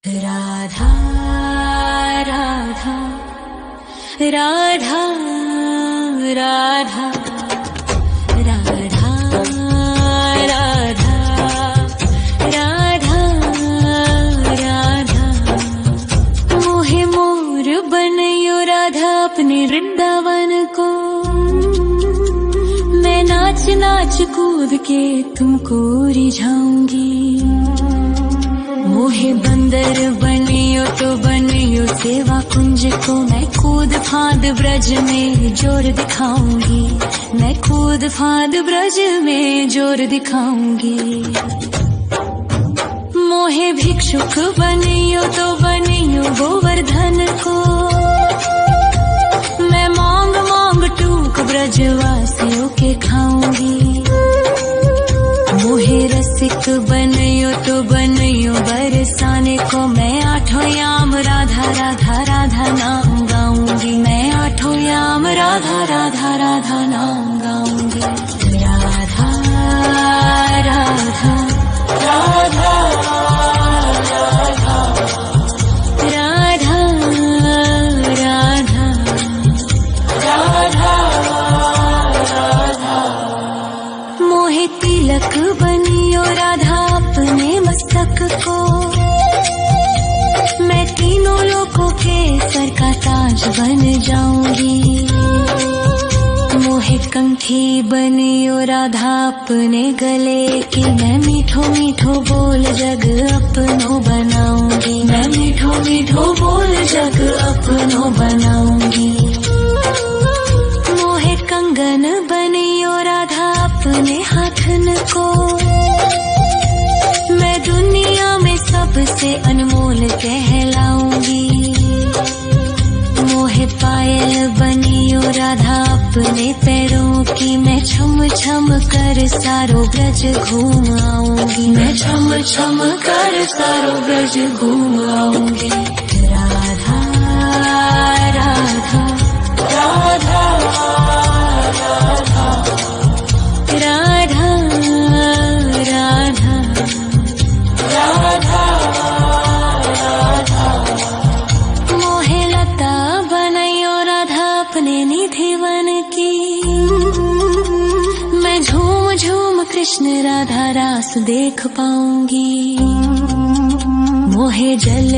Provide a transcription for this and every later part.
राधा राधा राधा राधा राधा राधा राधा राधा मोहे मोर बनयो राधा अपने वृंदावन को। मैं नाच नाच कूद के तुमको रिझाऊंगी। मोहे बंदर बनियो तो बनियो सेवा कुंज को। मैं कूद फांद ब्रज में जोर दिखाऊंगी। मैं कूद फांद ब्रज में जोर दिखाऊंगी। मोहे भिक्षुक बनियो तो बनियो गोवर्धन को। मैं मांग मांग टूक ब्रजवासियों के खाऊंगी। मोहे रसिक बनयो तो बनयो बरसाने को। मैं आठों याम राधा राधा राधा नाम गाऊंगी। मैं आठों याम राधा राधा राधा नाम गाऊंगी। राधा राधा राधा राधा राधा राधा मोहे तिलक बनियो राधा अपने मस्तक को। मैं तीनों लोगों के सर का ताज बन जाऊंगी। मोहे कंठी बनियो राधा अपने गले की। मैं मीठो मीठो बोल जग अपनो बनाऊंगी। मैं मीठो मीठो बोल जग अपनो बनाऊंगी। मोहे कंगन बनियो राधा अपने हाथन को। मैं दुनिया में सबसे अनमोल कहलाऊंगी। मोहे पायल बनियो राधा अपने पैरों की। मैं छम छम कर सारो ब्रज घूम आऊंगी। मैं छम छम कर सारो ब्रज घूम आऊंगी। राधा राधा राधा राधा राधा राधा राधा मोहे लता बनयो राधा अपने निधिवन की। मैं झूम झूम कृष्ण राधा रास देख पाऊंगी। मोहे जल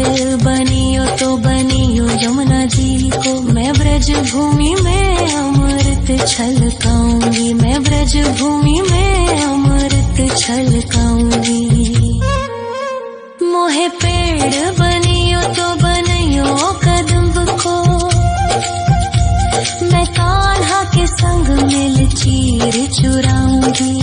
बनियो तो बनियो यमुना जी को। मैं ब्रज भूमि में अमृत छलकाऊंगी। मैं ब्रज भूमि में अमृत छलकाऊंगी। मोहे पेड़ बनियो तो बनियो कदम्ब को। मैं कान्हा के संग मिल चीर चुराऊंगी।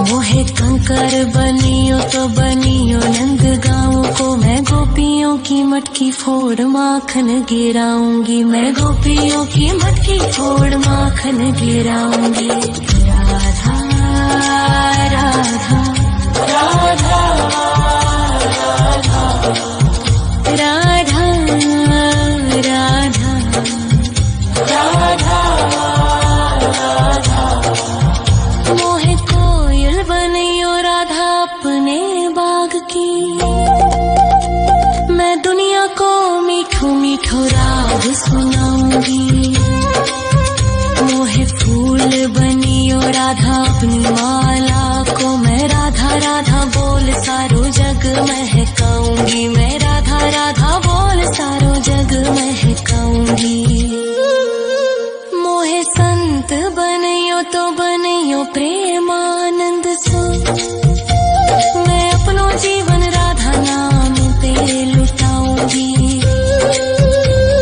मोहे कंकर बनियो तो बनियो नंद गाँव को। मैं गोपियों की मटकी फोड़ माखन गिराऊंगी। मैं गोपियों की मटकी फोड़ माखन गिराऊंगी। राधा राधा राधा राधा राधा राधा राधा मोहे कोयल बनियो राधा अपने बाग की। मैं दुनिया को मीठो मीठो राग सुनाऊंगी। मोहे फूल बनियो राधा अपनी माला को। मैं राधा राधा बोल सारो जग महकाऊंगी। मैं राधा राधा बोल सारो जग महकाऊंगी। मोहे संत बनियो तो बनियो प्रेमानंद सो। मैं अपनो जीवन राधा नाम पे लुटाऊंगी।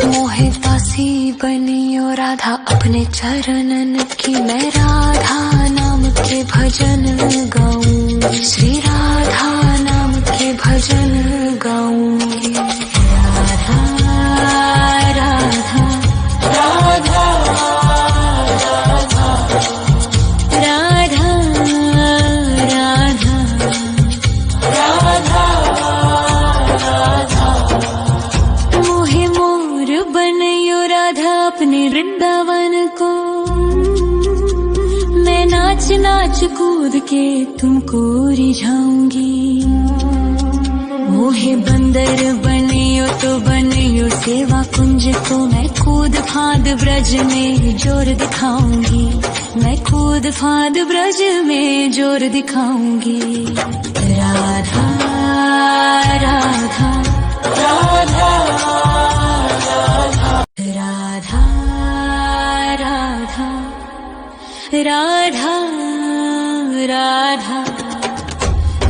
मोहे दासी बनियो राधा अपने चरणन की। मैं राधा नाम के भजन गाऊंगी। श्री राधा नाम के भजन गाऊंगी। राधा राधा राधा राधा राधा राधा राधा मोहे मोर बनयो राधा अपने वृंदावन को। मैं नाच नाच कूद के तुमको रिझाऊंगी। मोहे मोहे बंदर बनियो तो बनियो सेवा कुंज को मैं कूद फाद ब्रज में जोर दिखाऊंगी, मैं कूद फाद ब्रज में जोर दिखाऊंगी। राधा राधा राधा राधा राधा राधा राधा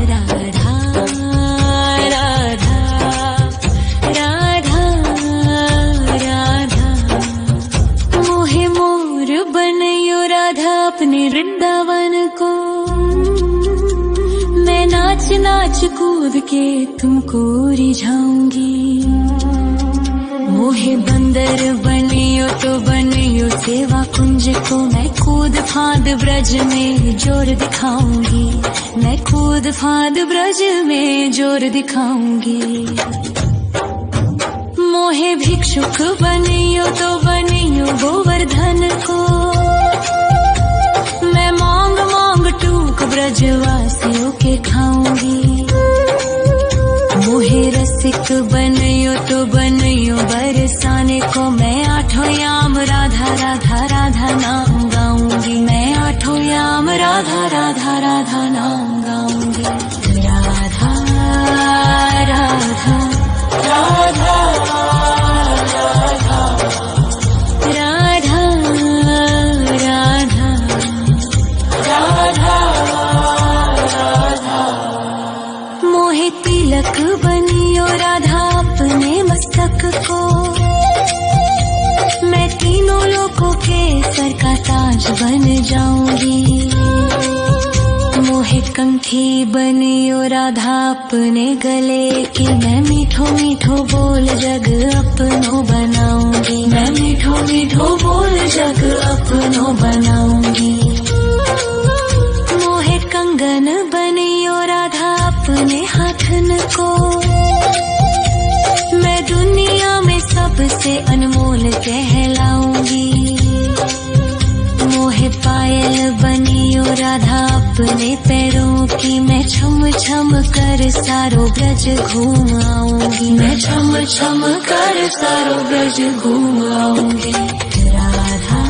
राधा राधा राधा राधा मोहे मोर बनयो राधा अपने वृंदावन को, मैं नाच नाच कूद के तुमको रिझाऊंगी। मोहे बंदर बनियो तो बनियो सेवा कुंज को मैं कूद फाद ब्रज में जोर दिखाऊंगी, मैं कूद फाद ब्रज में जोर दिखाऊंगी। मोहे भिक्षुक बनियो तो बनियो गोवर्धन को, मैं मांग मांग टूक ब्रजवासियों के खाऊंगी। मोहे रसिक बनियो तो बनियो बरसाने को, मैं आठों याम राधा राधा राधा नाम गाऊंगी, मैं आठों याम राधा राधा राधा नाम गाऊंगी। राधा राधा राधा राधा राधा राधा राधा मोहे तिलक बनियो राधा अपने मस्तक को, मैं तीनों लोगों के सर का ताज बन जाऊंगी। मोहे कंठी बनियो राधा अपने गले की, मैं मीठो मीठो बोल जग अपनो बनाऊंगी, मैं मीठो मीठो बोल जग अपनो बनाऊंगी। मोहे कंगन बनियो राधा अपने हाथन को, मैं दुनिया में सबसे अनमोल कहलाऊंगी। मोहे पायल बनियो राधा अपने पैरों की, मैं छम छम कर सारो ब्रज घूम आऊंगी, मैं छम छम कर सारो ब्रज घूम आऊंगी। राधा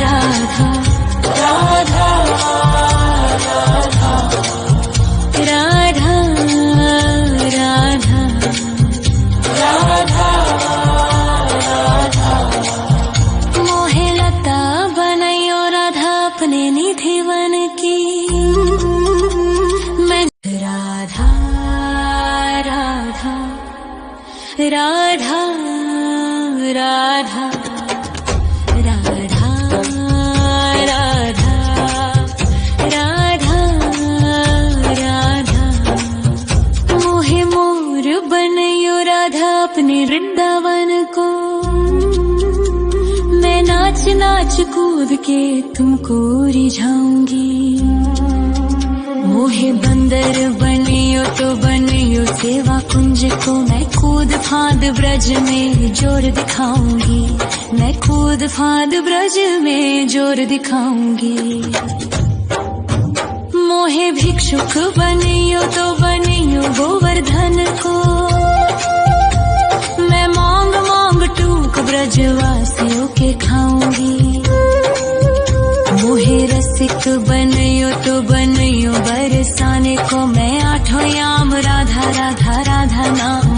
राधा राधा राधा राधा राधा राधा मोहे लता बनयो राधा अपने निधि वन की, मैं राधा राधा राधा राधा राधा राधा राधा मोहे मोर बनयो राधा अपने वृंदावन को, मैं नाच नाच कूद के तुमको रिझाऊंगी। मोहे बंदर बनियो तो बनियो सेवा कुंज को, मैं कूद फाद ब्रज में जोर दिखाऊंगी, मैं कूद फाद ब्रज में जोर दिखाऊंगी। मोहे भिक्षुक बनियो तो बनियो गोवर्धन को, मैं मांग मांग टूक ब्रजवासियों के खाऊंगी। मोहे रसिक बनियो तो बनियो बरसाने को, मैं आठों याम राधा राधा राधा नाम